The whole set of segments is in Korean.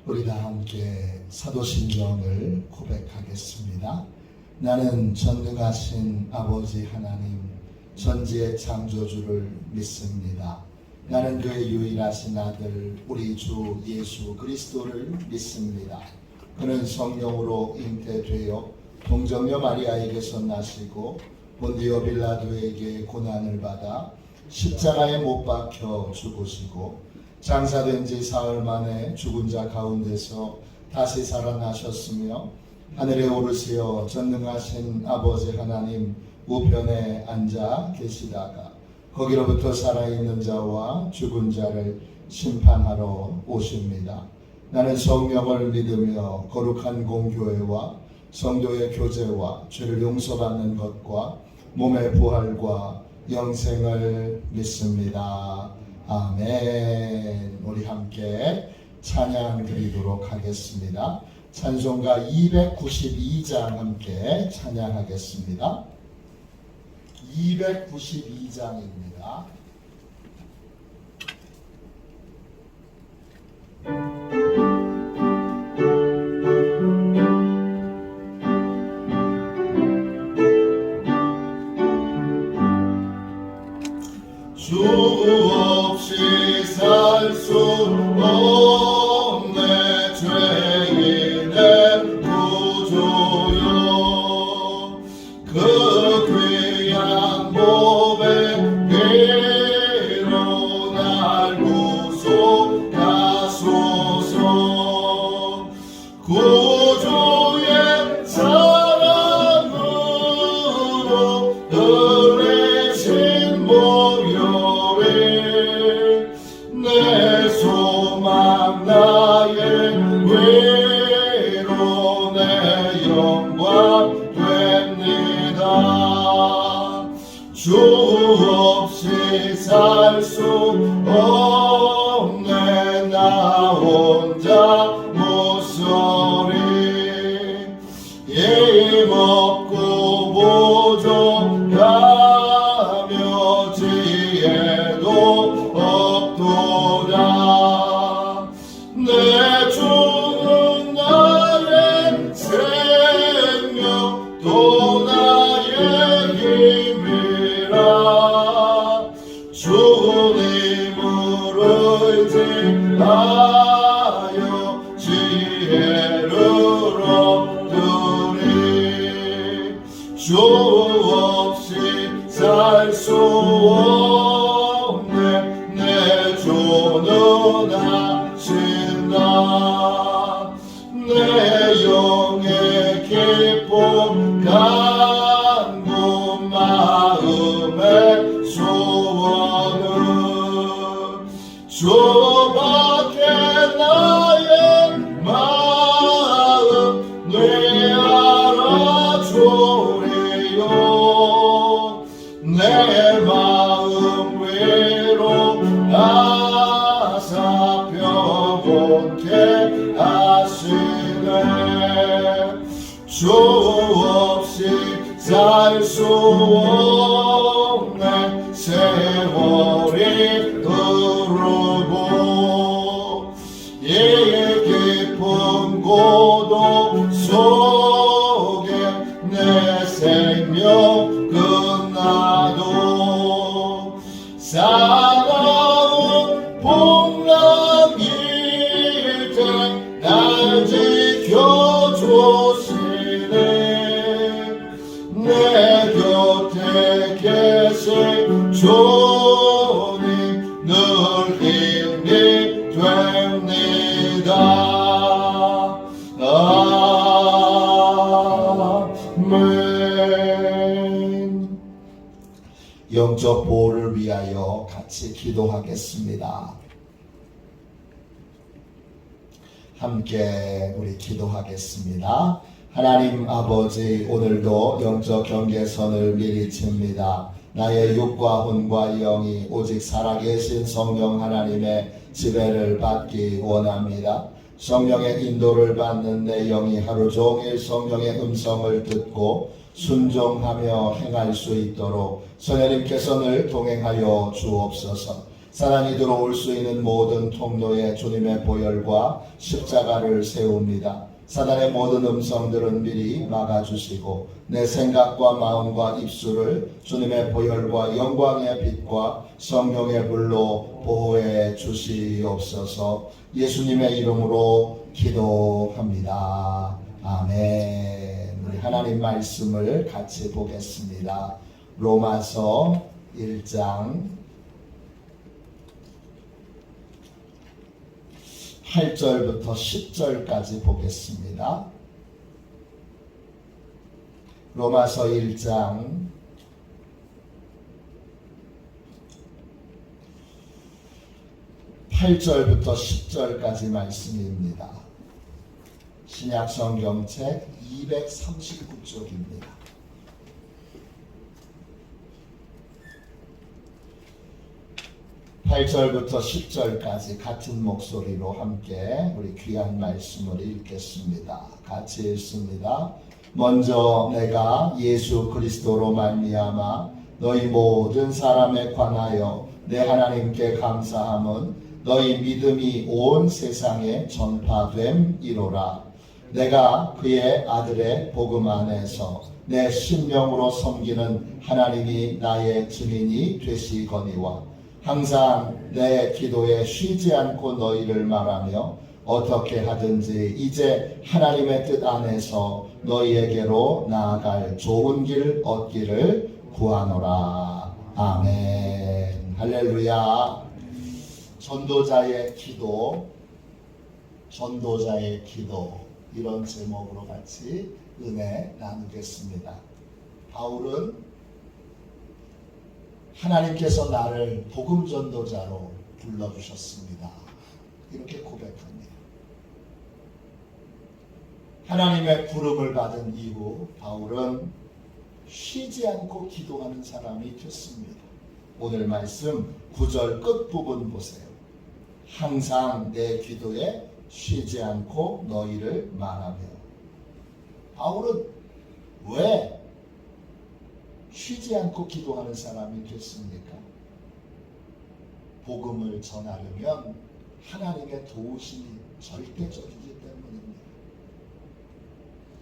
우리 다 함께 사도신경을 고백하겠습니다. 나는 전능하신 아버지 하나님 전지의 창조주를 믿습니다. 나는 그의 유일하신 아들 우리 주 예수 그리스도를 믿습니다. 그는 성령으로 잉태되어 동정녀 마리아에게서 나시고 본디오 빌라도에게 고난을 받아 십자가에 못 박혀 죽으시고 장사된 지 사흘 만에 죽은 자 가운데서 다시 살아나셨으며 하늘에 오르시어 전능하신 아버지 하나님 우편에 앉아 계시다가 거기로부터 살아있는 자와 죽은 자를 심판하러 오십니다. 나는 성령을 믿으며 거룩한 공교회와 성도의 교제와 죄를 용서받는 것과 몸의 부활과 영생을 믿습니다. 아멘. 우리 함께 찬양 드리도록 하겠습니다. 찬송가 292장 함께 찬양하겠습니다. 292장입니다. 주 없이 살 수 없네 죄인의 구주여 그 귀한 몸의 피로 날 구속하소서 구주의 사랑으로 은혜신 목요일 내 소망 나의 위로 내 영광 됩니다. 주 없이 살 수 없네 나 혼자 못서리 힘없고 부족하며 지혜도 없도다. 내 주는 나의 생명 또 나의 힘이라 주님을 의지하여 지혜를 얻으리. 주 없이 살 수 없네 내 주는 하신다. 내 영의 기쁨 간구 마음의 소원은 주밖에 나의 마음 내 알아주리요. 내 마음 위로 하사 평온케 하시네. 주 없이 살 수 없네 세월이 흐르고 이 깊은 고독 속에 내 생명 끝나도 사나운 풍랑일 때 날 지켜주시네. 내 곁에 계신 주님 늘 힘이 됩니다. 아멘. 영적 보호를 위하여 같이 기도하겠습니다. 함께 우리 기도하겠습니다. 하나님 아버지, 오늘도 영적 경계선을 미리 칩니다. 나의 육과魂과 영이 오직 살아계신 성령 하나님의 지배를 받기 원합니다. 성령의 인도를 받는 내 영이 하루 종일 성령의 음성을 듣고 순종하며 행할 수 있도록 성령님께서 늘 동행하여 주옵소서. 사랑이 들어올 수 있는 모든 통로에 주님의 보혈과 십자가를 세웁니다. 사단의 모든 음성들은 미리 막아주시고 내 생각과 마음과 입술을 주님의 보혈과 영광의 빛과 성령의 불로 보호해 주시옵소서. 예수님의 이름으로 기도합니다. 아멘. 우리 하나님 말씀을 같이 보겠습니다. 로마서 1장 8절부터 10절까지 보겠습니다. 로마서 1장 8절부터 10절까지 말씀입니다. 신약 성경책 239쪽입니다. 8절부터 10절까지 같은 목소리로 함께 우리 귀한 말씀을 읽겠습니다. 같이 읽습니다. 먼저 내가 예수 그리스도로 말미암아 너희 모든 사람에 관하여 내 하나님께 감사함은 너희 믿음이 온 세상에 전파됨이로라. 내가 그의 아들의 복음 안에서 내 심령으로 섬기는 하나님이 나의 증인이 되시거니와 항상 내 기도에 쉬지 않고 너희를 말하며 어떻게 하든지 이제 하나님의 뜻 안에서 너희에게로 나아갈 좋은 길 얻기를 구하노라. 아멘. 할렐루야. 전도자의 기도, 전도자의 기도, 이런 제목으로 같이 은혜 나누겠습니다. 바울은 하나님께서 나를 복음 전도자로 불러주셨습니다. 이렇게 고백합니다. 하나님의 부름을 받은 이후 바울은 쉬지 않고 기도하는 사람이 됐습니다. 오늘 말씀 9절 끝부분 보세요. 항상 내 기도에 쉬지 않고 너희를 말하며. 바울은 왜 쉬지 않고 기도하는 사람이 됐습니까? 복음을 전하려면 하나님의 도우심이 절대적이기 때문입니다.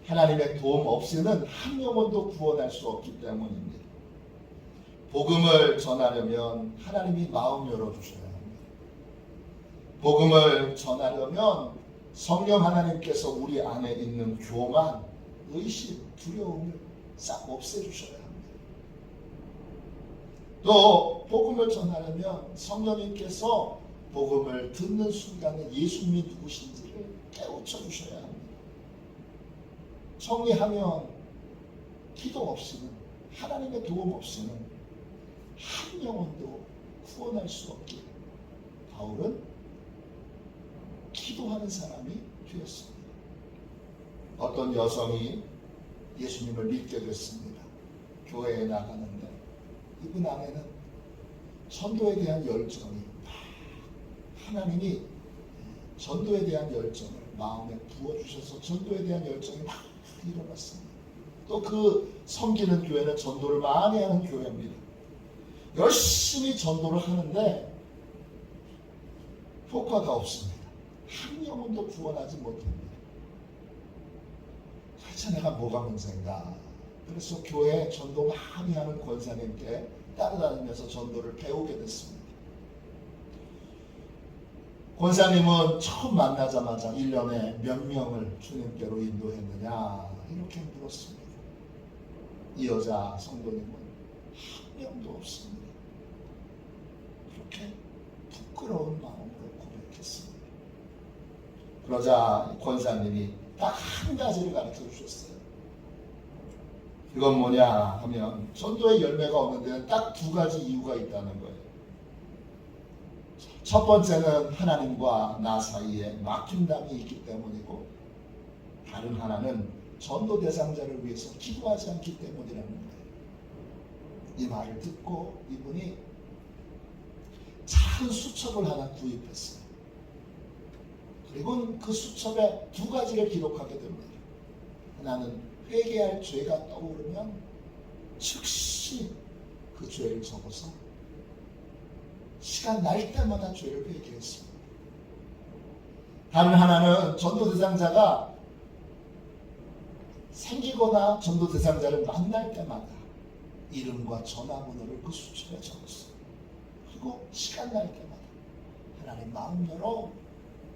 하나님의 도움 없이는 한 영혼도 구원할 수 없기 때문입니다. 복음을 전하려면 하나님이 마음 열어주셔야 합니다. 복음을 전하려면 성령 하나님께서 우리 안에 있는 교만, 의심, 두려움을 싹 없애주셔야 합니다. 또 복음을 전하려면 성령님께서 복음을 듣는 순간에 예수님이 누구신지를 깨우쳐 주셔야 합니다. 정리하면 기도 없이는, 하나님의 도움 없이는 한 영혼도 구원할 수 없기에 바울은 기도하는 사람이 되었습니다. 어떤 여성이 예수님을 믿게 됐습니다. 교회에 나가는데 이분 안에는 전도에 대한 열정이, 하나님이 전도에 대한 열정을 마음에 부어주셔서 전도에 대한 열정이 막 일어났습니다. 또 그 섬기는 교회는 전도를 많이 하는 교회입니다. 열심히 전도를 하는데 효과가 없습니다. 한 영혼도 구원하지 못합니다. 도대체 내가 뭐가 문제인가? 그래서 교회 전도 많이 하는 권사님께 따라다니면서 전도를 배우게 됐습니다. 권사님은 처음 만나자마자 1년에 몇 명을 주님께로 인도했느냐 이렇게 물었습니다. 이 여자 성도님은 한 명도 없습니다. 그렇게 부끄러운 마음으로 고백했습니다. 그러자 권사님이 딱 한 가지를 가르쳐 주셨어요. 이건 뭐냐 하면 전도의 열매가 없는 데는 딱 두 가지 이유가 있다는 거예요. 첫 번째는 하나님과 나 사이에 막힘당이 있기 때문이고, 다른 하나는 전도 대상자를 위해서 기도하지 않기 때문이라는 거예요. 이 말을 듣고 이분이 작은 수첩을 하나 구입했어요. 그리고 그 수첩에 두 가지를 기록하게 됩니다. 하나는 회개할 죄가 떠오르면 즉시 그 죄를 적어서 시간 날 때마다 죄를 회개했습니다. 다른 하나는 전도 대상자가 생기거나 전도 대상자를 만날 때마다 이름과 전화번호를 그 수첩에 적었어요. 그리고 시간 날 때마다 하나님 마음 열어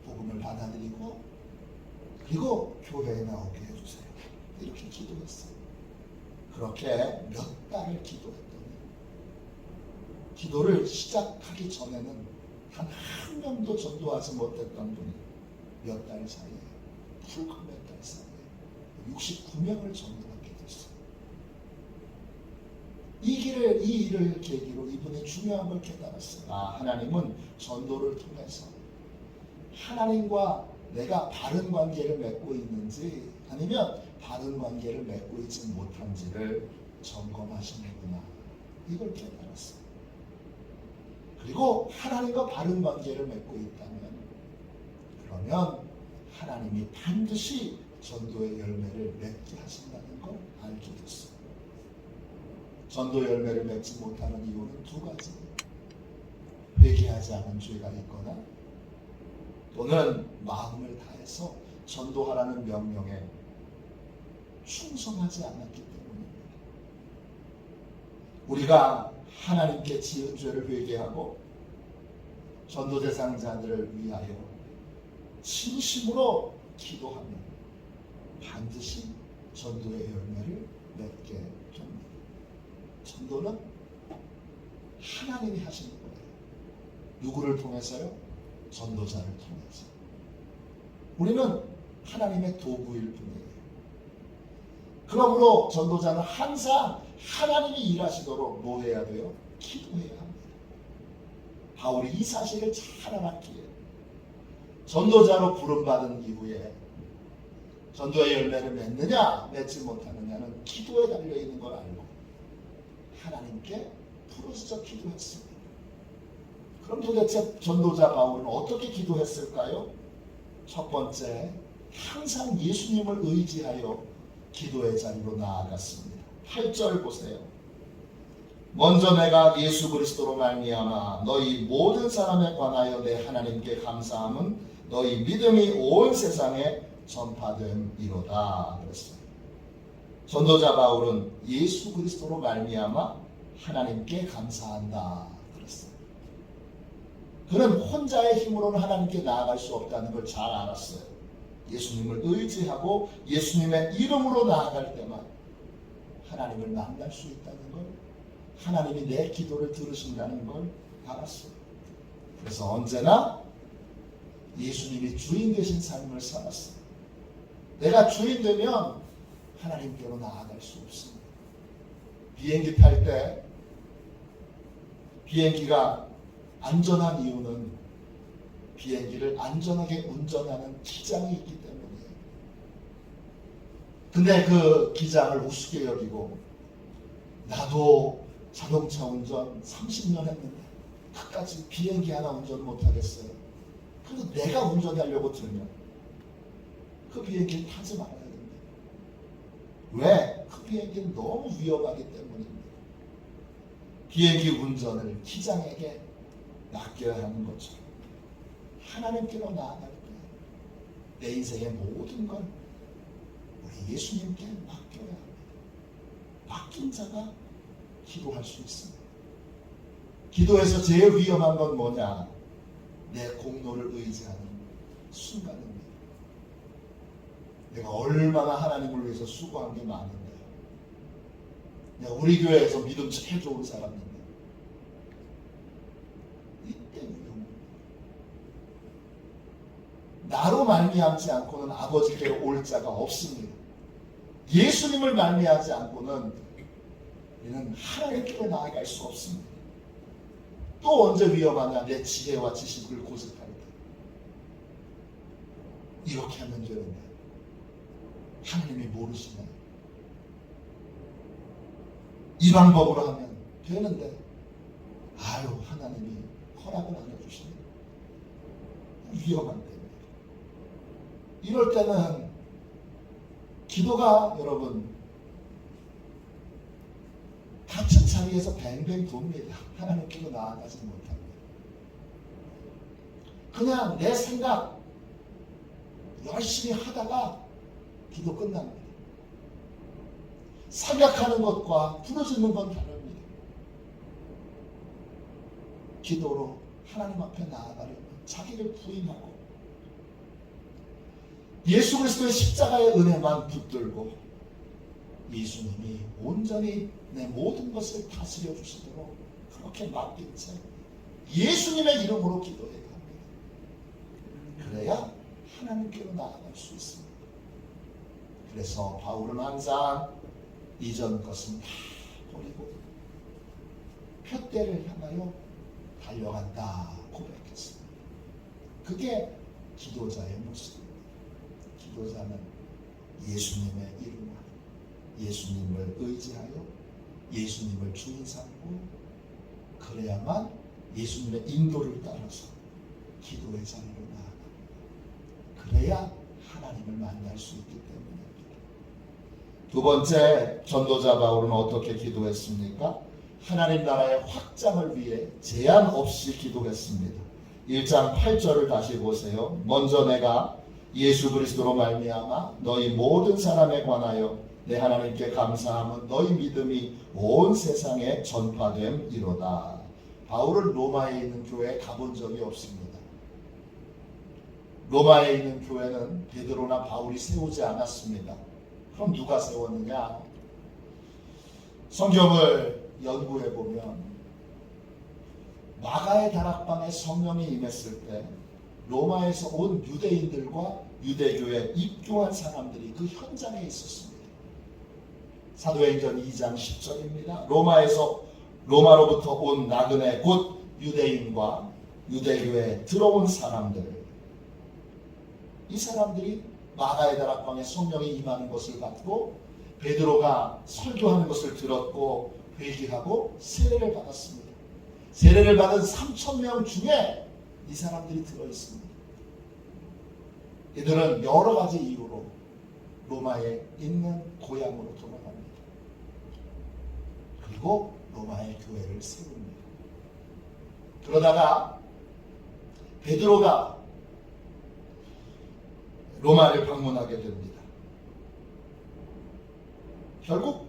복음을 받아들이고 그리고 교회에 나오게 해주세요. 이렇게 기도했어요. 그렇게 몇 달을 기도했더니 기도를 시작하기 전에는 단 한 명도 전도하지 못했던 분이 몇 달 사이에 불과 몇 달 사이에 69명을 전도하게 됐어요. 이 일을 계기로 이분이 중요한 걸 깨달았어요. 하나님은 전도를 통해서 하나님과 내가 바른 관계를 맺고 있는지 아니면 바른 관계를 맺고 있지 못한지를 점검하시는구나. 이걸 깨달았어요. 그리고 하나님과 바른 관계를 맺고 있다면 그러면 하나님이 반드시 전도의 열매를 맺게 하신다는 걸 알게 됐어요. 전도 열매를 맺지 못하는 이유는 두 가지. 회개하지 않은 죄가 있거나 또는 마음을 다해서 전도하라는 명령에 충성하지 않았기 때문입니다. 우리가 하나님께 지은 죄를 회개하고 전도 대상자들을 위하여 진심으로 기도하면 반드시 전도의 열매를 맺게 됩니다. 전도는 하나님이 하시는 거예요. 누구를 통해서요? 전도자를 통해서. 우리는 하나님의 도구일 뿐이에요. 그러므로 전도자는 항상 하나님이 일하시도록 뭐 해야 돼요? 기도해야 합니다. 바울이 이 사실을 잘 알았기에 전도자로 부름받은 이후에 전도의 열매를 맺느냐 맺지 못하느냐는 기도에 달려있는 걸 알고 하나님께 부르짖어 기도했습니다. 그럼 도대체 전도자 바울은 어떻게 기도했을까요? 첫 번째, 항상 예수님을 의지하여 기도의 자리로 나아갔습니다. 8절 보세요. 먼저 내가 예수 그리스도로 말미암아 너희 모든 사람에 관하여 내 하나님께 감사함은 너희 믿음이 온 세상에 전파됨이로다 그랬어요. 전도자 바울은 예수 그리스도로 말미암아 하나님께 감사한다 그랬어요. 그는 혼자의 힘으로는 하나님께 나아갈 수 없다는 걸 잘 알았어요. 예수님을 의지하고 예수님의 이름으로 나아갈 때만 하나님을 만날 수 있다는 걸, 하나님이 내 기도를 들으신다는 걸 알았어요. 그래서 언제나 예수님이 주인 되신 삶을 살았어요. 내가 주인 되면 하나님께로 나아갈 수 없습니다. 비행기 탈 때 비행기가 안전한 이유는 비행기를 안전하게 운전하는 기장이 있기 때문이에요. 근데 그 기장을 우습게 여기고 나도 자동차 운전 30년 했는데 끝까지 비행기 하나 운전 못하겠어요. 그래서 내가 운전하려고 들면 그 비행기를 타지 말아야 됩니다. 왜? 그 비행기는 너무 위험하기 때문입니다. 비행기 운전을 기장에게 맡겨야 하는 것처럼 하나님께로 나아갈 때 내 인생의 모든 걸 우리 예수님께 맡겨야 합니다. 맡긴 자가 기도할 수 있습니다. 기도에서 제일 위험한 건 뭐냐? 내 공로를 의지하는 순간입니다. 내가 얼마나 하나님을 위해서 수고한 게 많은데 내가 우리 교회에서 믿음 제일 좋은 사람인데 이때 위험합니다. 나로 말미암지 않고는 아버지께로 올 자가 없습니다. 예수님을 말미암지 않고는 우리는 하나님께로 나아갈 수 없습니다. 또 언제 위험하냐? 내 지혜와 지식을 고집할 때 이렇게 하면 되는데 하나님이 모르시나요? 이 방법으로 하면 되는데 하나님이 허락을 안 해주시네요. 위험한 때입니다. 이럴 때는 기도가 여러분 같은 자리에서 뱅뱅 돕니다. 하나님께로 나아가지 못합니다. 그냥 내 생각 열심히 하다가 기도 끝납니다. 생각하는 것과 부르짖는 건 다릅니다. 기도로 하나님 앞에 나아가려면 자기를 부인하고 예수 그리스도의 십자가의 은혜만 붙들고 예수님이 온전히 내 모든 것을 다스려 주시도록 그렇게 맡긴 채 예수님의 이름으로 기도해야 합니다. 그래야 하나님께로 나아갈 수 있습니다. 그래서 바울은 항상 이전 것은 다 버리고 표대를 향하여 달려간다 고백했습니다. 그게 기도자의 모습입니다. 기도자는 예수님의 이름으로 예수님을 의지하여 예수님을 주인 삼고 그래야만 예수님의 인도를 따라서 기도의 자리로 나아갑니다. 그래야 하나님을 만날 수 있기 때문입니다. 두 번째, 전도자 바울은 어떻게 기도했습니까? 하나님 나라의 확장을 위해 제한 없이 기도했습니다. 1장 8절을 다시 보세요. 먼저 내가 예수 그리스도로 말미암아 너희 모든 사람에 관하여 내 하나님께 감사함은 너희 믿음이 온 세상에 전파됨이로다. 바울은 로마에 있는 교회에 가본 적이 없습니다. 로마에 있는 교회는 베드로나 바울이 세우지 않았습니다. 그럼 누가 세웠느냐? 성경을 연구해 보면 마가의 다락방에 성령이 임했을 때 로마에서 온 유대인들과 유대교에 입교한 사람들이 그 현장에 있었습니다. 사도행전 2장 10절입니다. 로마로부터 온 나그네 곧 유대인과 유대교에 들어온 사람들, 이 사람들이 마가의 다락방에 성령이 임하는 것을 받고 베드로가 설교하는 것을 들었고 회개하고 세례를 받았습니다. 세례를 받은 3,000명 중에 이 사람들이 들어있습니다. 이들은 여러 가지 이유로 로마에 있는 고향으로 돌아갑니다. 그리고 로마의 교회를 세웁니다. 그러다가 베드로가 로마를 방문하게 됩니다. 결국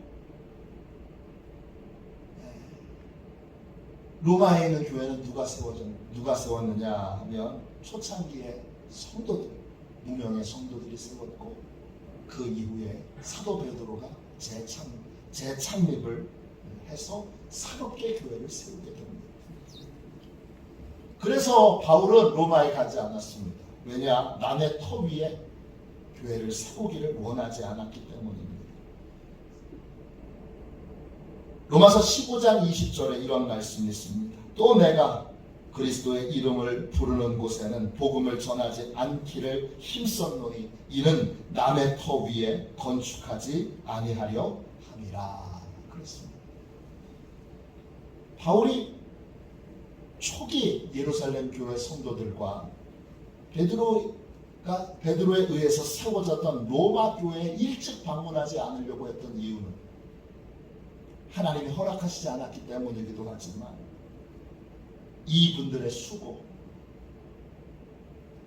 로마에 있는 교회는 누가 세웠느냐 하면 초창기에 성도들, 무명의 성도들이 세웠고 그 이후에 사도 베드로가 재창립을 해서 3개 교회를 세우게 됩니다. 그래서 바울은 로마에 가지 않았습니다. 왜냐? 남의 터 위에 교회를 세우기를 원하지 않았기 때문입니다. 로마서 15장 20절에 이런 말씀이 있습니다. 또 내가 그리스도의 이름을 부르는 곳에는 복음을 전하지 않기를 힘썼노니 이는 남의 터 위에 건축하지 아니하려 함이라. 그랬습니다. 바울이 초기 예루살렘 교회 성도들과 베드로에 의해서 세워졌던 로마 교회에 일찍 방문하지 않으려고 했던 이유는 하나님이 허락하시지 않았기 때문이기도 하지만 이분들의 수고,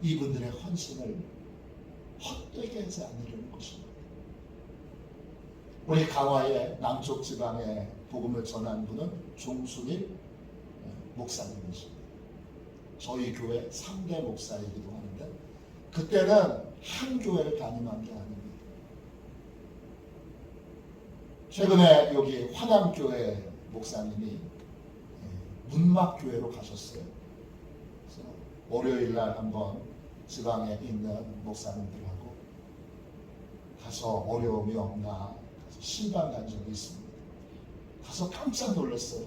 이분들의 헌신을 헛되게 하지 않으려는 것입니다. 우리 강화의 남쪽 지방에 복음을 전한 분은 종순일 목사님이십니다. 저희 교회 3대 목사이기도 하는데 그때는 한 교회를 담임한 게 아닙니다. 최근에 여기 화남교회 목사님이 문막교회로 가셨어요. 그래서 월요일날 한번 지방에 있는 목사님들하고 가서 어려움이 없나 가서 신방 간 적이 있습니다. 가서 깜짝 놀랐어요.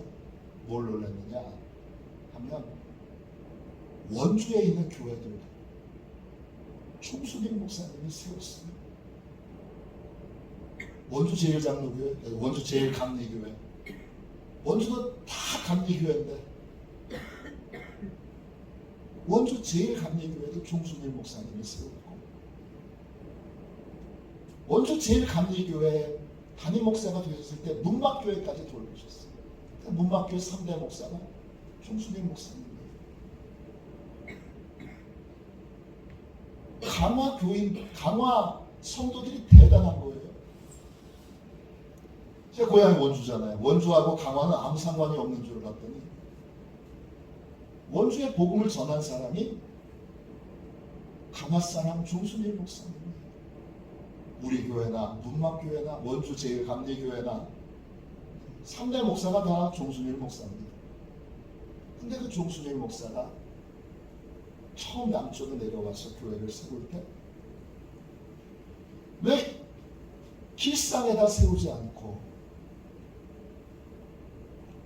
뭘 놀랐느냐 하면 원주에 있는 교회들 총수님 목사님이 세웠습니다. 원주 제일장로교회, 원주 제일감리교회, 원주는 다 감리교회인데 원주 제일감리교회도 총수님 목사님이 세웠고 원주 제일감리교회 담임 목사가 되셨을 때 문막교회까지 돌보셨어요. 문막교회 3대 목사가 총수님 목사님이에요. 강화 교인, 강화 성도들이 대단한 거예요. 제 고향이 원주잖아요. 원주하고 강화는 아무 상관이 없는 줄 알았더니 원주의 복음을 전한 사람이 강화 사람 조순일 목사님이에요. 우리 교회나 문막교회나 원주 제일감리교회나 3대 목사가 다 조순일 목사입니다. 근데 그 조순일 목사가 처음 남쪽에 내려와서 교회를 세울 때 왜 길상에다 세우지 않고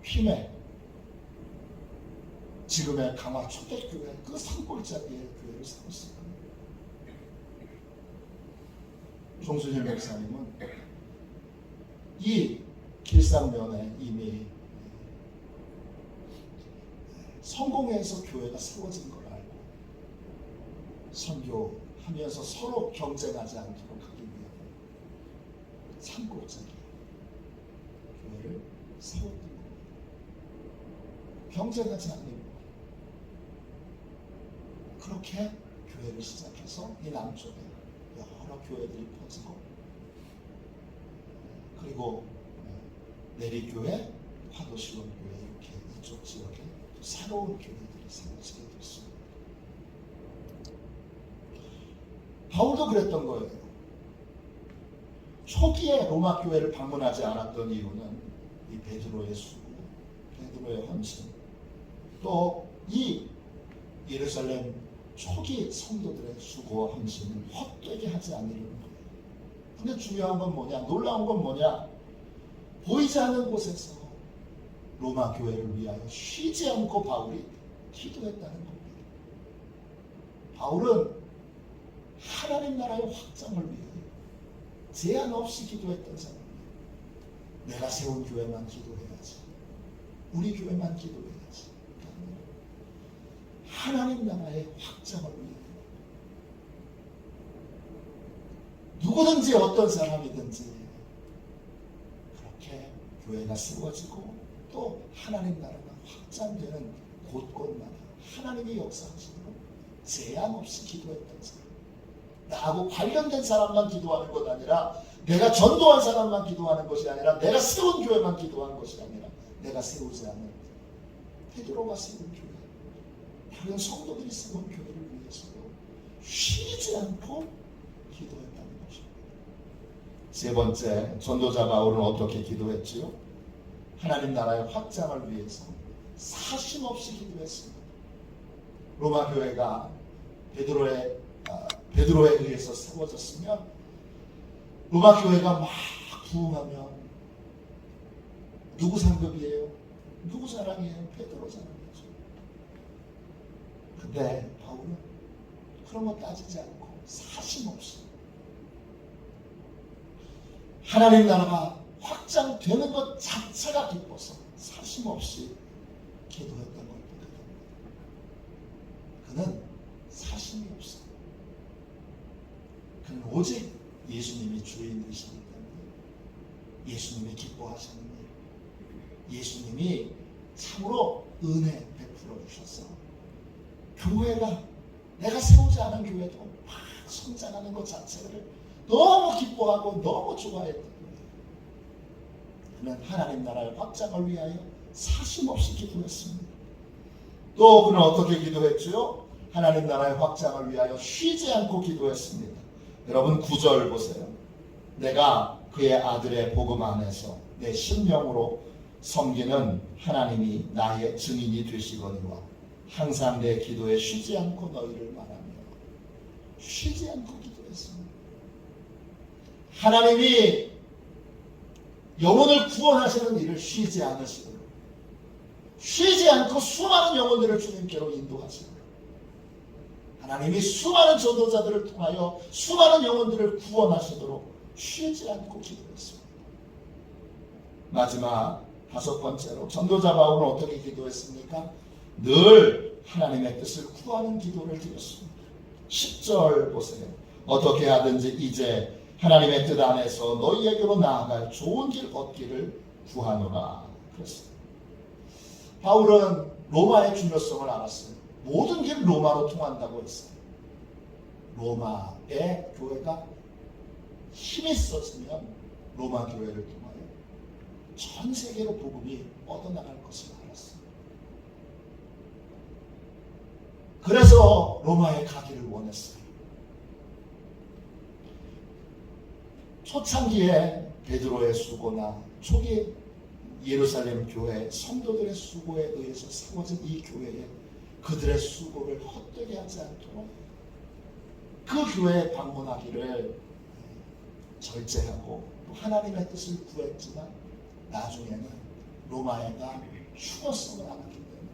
휄에 지금의 강화 초대교회 그 산골짜기에 교회를 세웠을까요? 종순일 목사님은 이 길상면에 이미 성공회에서 교회가 세워진 걸 알고 선교하면서 서로 경쟁하지 않도록 하기 위해 산골짜기 교회를 세웠던 겁니다. 경쟁하지 않는 그렇게 교회를 시작해서 이 남쪽에 여러 교회들이 퍼지고 그리고 내리교회, 화도시원교회 이렇게 이쪽 지역에 새로운 교회들이 세워지게 됐습니다. 바울도 그랬던 거예요. 초기에 로마 교회를 방문하지 않았던 이유는 이 베드로의 수고, 베드로의 헌신, 또 이 예루살렘 초기 성도들의 수고와 헌신을 헛되게 하지 않으려는 거예요. 근데 중요한 건 뭐냐? 놀라운 건 뭐냐? 보이지 않는 곳에서 로마 교회를 위하여 쉬지 않고 바울이 기도했다는 겁니다. 바울은 하나님 나라의 확장을 위하여 제한 없이 기도했던 사람이에요. 내가 세운 교회만 기도해야지. 우리 교회만 기도해야지. 하나님 나라의 확장을 위해 누구든지 어떤 사람이든지 그렇게 교회가 세워지고 또 하나님 나라가 확장되는 곳곳마다 하나님이 역사하시도록 제한 없이 기도했던 사람. 나하고 관련된 사람만 기도하는 것 아니라 내가 전도한 사람만 기도하는 것이 아니라 내가 세운 교회만 기도한 것이 아니라 내가 세우지 않은 베드로가 세운 교회 다른 성도들이 세운 교회를 위해서도 쉬지 않고 기도했다는 것입니다. 세 번째, 전도자 바울은 어떻게 기도했지요? 하나님 나라의 확장을 위해서 사심 없이 기도했습니다. 로마 교회가 베드로에 의해서 세워졌으면 로마 교회가 막 부흥하면 누구 상급이에요? 누구 자랑이에요? 베드로 자랑이죠. 근데 바울은 그런 거 따지지 않고 사심 없이 하나님 나라가 확장되는 것 자체가 기뻐서 사심 없이 기도했던 걸 보게 됩니다. 그는 사심이 없어. 그는 오직 예수님이 주인 되시기 때문에 예수님이 기뻐하시는 일, 예수님이 참으로 은혜 베풀어 주셔서 교회가 내가 세우지 않은 교회도 막 성장하는 것 자체를 너무 기뻐하고 너무 좋아했던 거예요. 그는 하나님 나라의 확장을 위하여 사심 없이 기도했습니다. 또 그는 어떻게 기도했죠? 하나님 나라의 확장을 위하여 쉬지 않고 기도했습니다. 여러분 9절 보세요. 내가 그의 아들의 복음 안에서 내 심령으로 섬기는 하나님이 나의 증인이 되시거니와 항상 내 기도에 쉬지 않고 너희를 말하며 쉬지 않고 기도했습니다. 하나님이 영혼을 구원하시는 일을 쉬지 않으시도록 쉬지 않고 수많은 영혼들을 주님께로 인도하시도록 하나님이 수많은 전도자들을 통하여 수많은 영혼들을 구원하시도록 쉬지 않고 기도했습니다. 마지막 5번째로 전도자 바울은 어떻게 기도했습니까? 늘 하나님의 뜻을 구하는 기도를 드렸습니다. 10절 보세요. 어떻게 하든지 이제 하나님의 뜻 안에서 너희에게로 나아갈 좋은 길 얻기를 구하노라 그랬습니다. 바울은 로마의 중요성을 알았어요. 모든 길 로마로 통한다고 했어요. 로마의 교회가 힘이 있었으면 로마 교회를 통하여 전 세계로 복음이 뻗어나갈 것을 알았어요. 그래서 로마에 가기를 원했어요. 초창기에 베드로의 수고나 초기 예루살렘 교회 성도들의 수고에 의해서 세워진 이 교회에 그들의 수고를 헛되게 하지 않도록 그 교회에 방문하기를 절제하고 하나님의 뜻을 구했지만 나중에는 로마에가 휴거성을 안 하기 때문에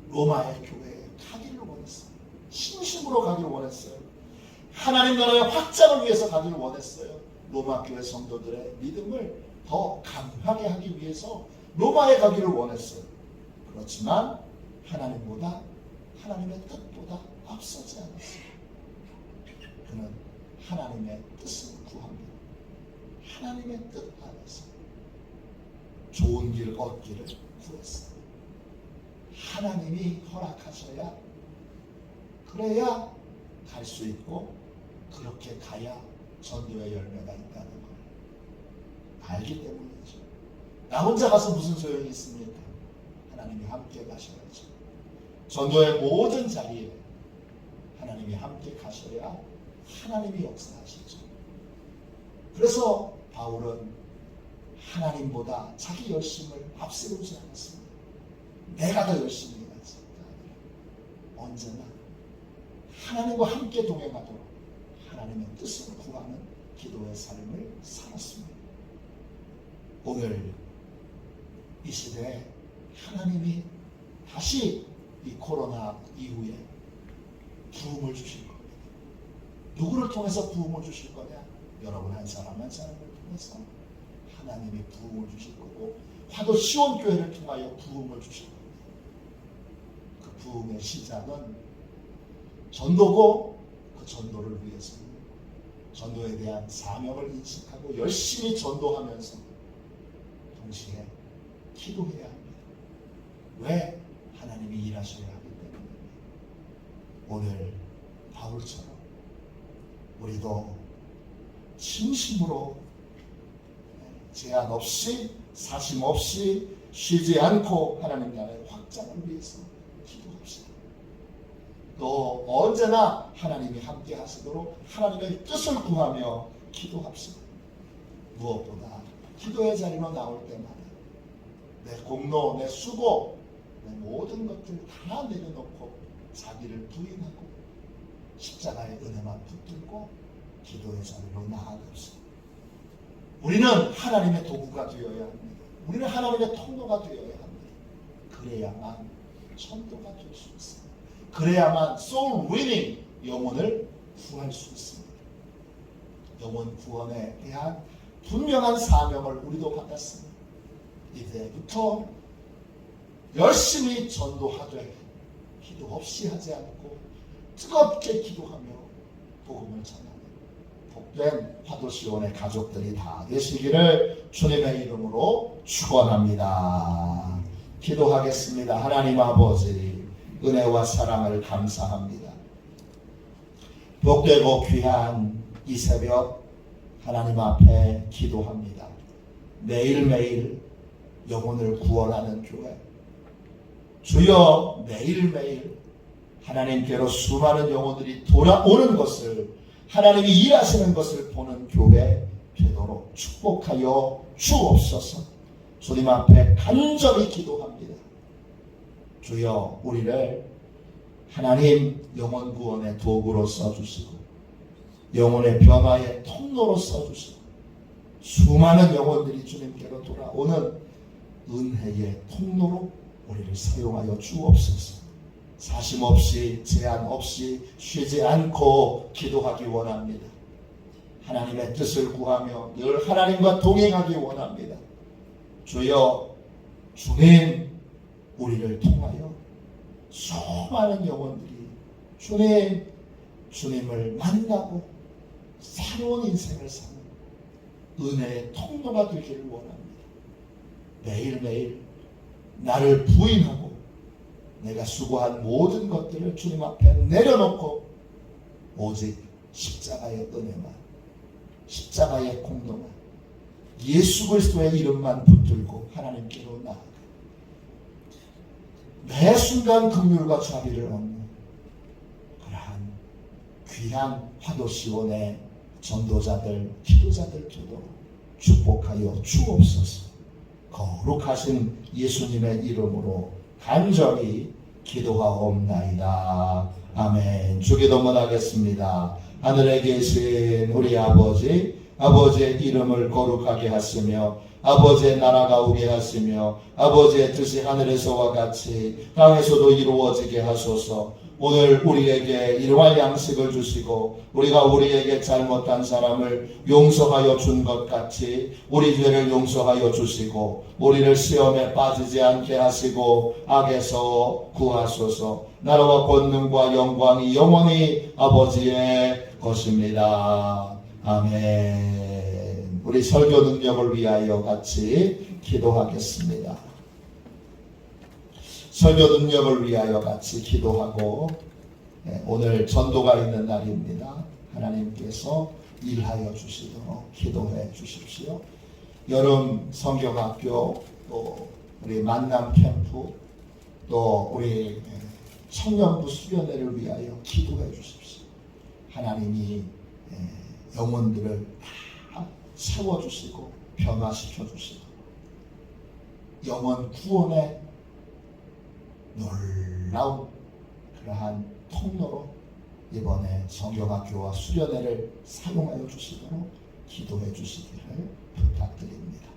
로마의 교회에 가기를 원했어요. 진심으로 가기를 원했어요. 하나님 나라의 확장을 위해서 가기를 원했어요. 로마 교회 성도들의 믿음을 더 강하게 하기 위해서 로마에 가기를 원했어요. 그렇지만 하나님보다 하나님의 뜻보다 앞서지 않았어요. 그는 하나님의 뜻을 구합니다. 하나님의 뜻 안에서 좋은 길 얻기를 구했어요. 하나님이 허락하셔야 그래야 갈 수 있고 그렇게 가야 전도의 열매가 있다는 걸 알기 때문이죠. 나 혼자 가서 무슨 소용이 있습니까? 하나님이 함께 가셔야죠. 전도의 모든 자리에 하나님이 함께 가셔야 하나님이 역사하시죠. 그래서 바울은 하나님보다 자기 열심을 앞세우지 않았습니다. 내가 더 열심히 해야지. 언제나 하나님과 함께 동행하도록 하나님의 뜻을 구하는 기도의 삶을 살았습니다. 오늘 이 시대에 하나님이 다시 이 코로나 이후에 부흥을 주실 겁니다. 누구를 통해서 부흥을 주실 거냐? 여러분 한 사람 한 사람을 통해서 하나님이 부흥을 주실 거고 화도 시온교회를 통하여 부흥을 주실 겁니다. 그 부흥의 시작은 전도고 그 전도를 위해서 전도에 대한 사명을 인식하고 열심히 전도하면서 동시에 기도해야 합니다. 왜? 하나님이 일하셔야 하기 때문입니다. 오늘 바울처럼 우리도 진심으로 제한 없이 사심 없이 쉬지 않고 하나님 나라의 확장을 위해서 기도합시다. 또 언제나 하나님이 함께 하시도록 하나님의 뜻을 구하며 기도합시다. 무엇보다 기도의 자리로 나올 때마다 내 공로, 내 수고, 내 모든 것들 다 내려놓고 자기를 부인하고 십자가의 은혜만 붙들고 기도의 자리로 나아갑시다. 우리는 하나님의 도구가 되어야 합니다. 우리는 하나님의 통로가 되어야 합니다. 그래야만 전도가 될 수 있습니다. 그래야만 soul winning, 영혼을 구할 수 있습니다. 영혼 구원에 대한 분명한 사명을 우리도 받았습니다. 이제부터 열심히 전도하되 기도 없이 하지 않고 뜨겁게 기도하며 복음을 전하는 복된 화도시온의 가족들이 다 되시기를 주님의 이름으로 축원합니다. 기도하겠습니다. 하나님 아버지, 은혜와 사랑을 감사합니다. 복되고 귀한 이 새벽 하나님 앞에 기도합니다. 매일매일 영혼을 구원하는 교회, 주여 매일매일 하나님께로 수많은 영혼들이 돌아오는 것을, 하나님이 일하시는 것을 보는 교회 되도록 축복하여 주옵소서. 주님 앞에 간절히 기도합니다. 주여 우리를 하나님 영혼 구원의 도구로 써주시고 영혼의 변화의 통로로 써주시고 수많은 영혼들이 주님께로 돌아오는 은혜의 통로로 우리를 사용하여 주옵소서. 사심 없이 제한 없이 쉬지 않고 기도하기 원합니다. 하나님의 뜻을 구하며 늘 하나님과 동행하기 원합니다. 주여 주님, 우리를 통하여 수많은 영혼들이 주님을 만나고 새로운 인생을 사는 은혜의 통로가 되기를 원합니다. 매일매일 나를 부인하고 내가 수고한 모든 것들을 주님 앞에 내려놓고 오직 십자가의 은혜만, 십자가의 공로만, 예수 그리스도의 이름만 붙들고 하나님께로 나아가 매 순간 긍휼과 자비를 얻는 그러한 귀한 화도시원의 전도자들, 기도자들도 축복하여 주옵소서. 거룩하신 예수님의 이름으로 간절히 기도하옵나이다. 아멘. 주기도문 하겠습니다. 하늘에 계신 우리 아버지, 아버지의 이름을 거룩하게 하시며 아버지의 나라가 오게 하시며 아버지의 뜻이 하늘에서와 같이 땅에서도 이루어지게 하소서. 오늘 우리에게 일용할 양식을 주시고 우리가 우리에게 잘못한 사람을 용서하여 준 것 같이 우리 죄를 용서하여 주시고 우리를 시험에 빠지지 않게 하시고 악에서 구하소서. 나라와 권능과 영광이 영원히 아버지의 것입니다. 아멘. 우리 설교 능력을 위하여 같이 기도하겠습니다. 설교 능력을 위하여 같이 기도하고 오늘 전도가 있는 날입니다. 하나님께서 일하여 주시도록 기도해 주십시오. 여름 성경학교 또 우리 만남 캠프 또 우리 청년부 수련회를 위하여 기도해 주십시오. 하나님이 영혼들을 다 세워주시고 변화시켜 주시고 영혼 구원의 놀라운 그러한 통로로 이번에 성경학교와 수련회를 사용하여 주시도록 기도해 주시기를 부탁드립니다.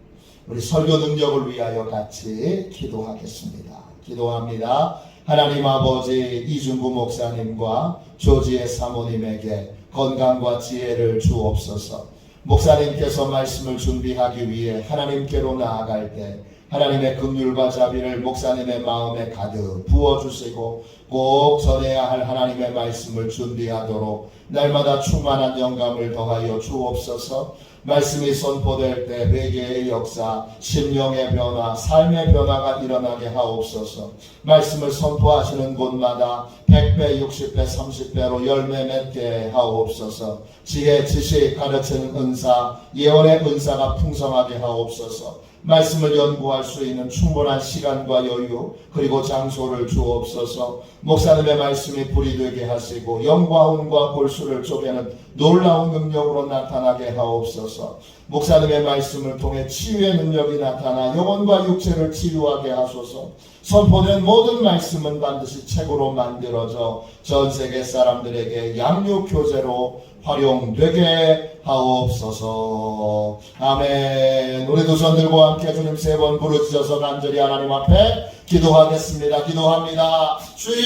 우리 설교 능력을 위하여 같이 기도하겠습니다. 기도합니다. 하나님 아버지 이중구 목사님과 조지의 사모님에게 건강과 지혜를 주옵소서. 목사님께서 말씀을 준비하기 위해 하나님께로 나아갈 때 하나님의 긍휼과 자비를 목사님의 마음에 가득 부어주시고 꼭 전해야 할 하나님의 말씀을 준비하도록 날마다 충만한 영감을 더하여 주옵소서. 말씀이 선포될 때 회개의 역사, 심령의 변화, 삶의 변화가 일어나게 하옵소서. 말씀을 선포하시는 곳마다 100배, 60배, 30배로 열매 맺게 하옵소서. 지혜, 지식, 가르치는 은사, 예언의 은사가 풍성하게 하옵소서. 말씀을 연구할 수 있는 충분한 시간과 여유 그리고 장소를 주옵소서. 목사님의 말씀이 불이 되게 하시고 영과 혼과 골수를 쪼개는 놀라운 능력으로 나타나게 하옵소서. 목사님의 말씀을 통해 치유의 능력이 나타나 영혼과 육체를 치유하게 하소서. 선포된 모든 말씀은 반드시 책으로 만들어져 전 세계 사람들에게 양육 교재로 활용되게 하옵소서. 아멘. 우리 두 손 들고 함께 주님 세 번 부르짖어서 간절히 하나님 앞에 기도하겠습니다. 기도합니다. 주여,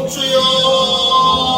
주여.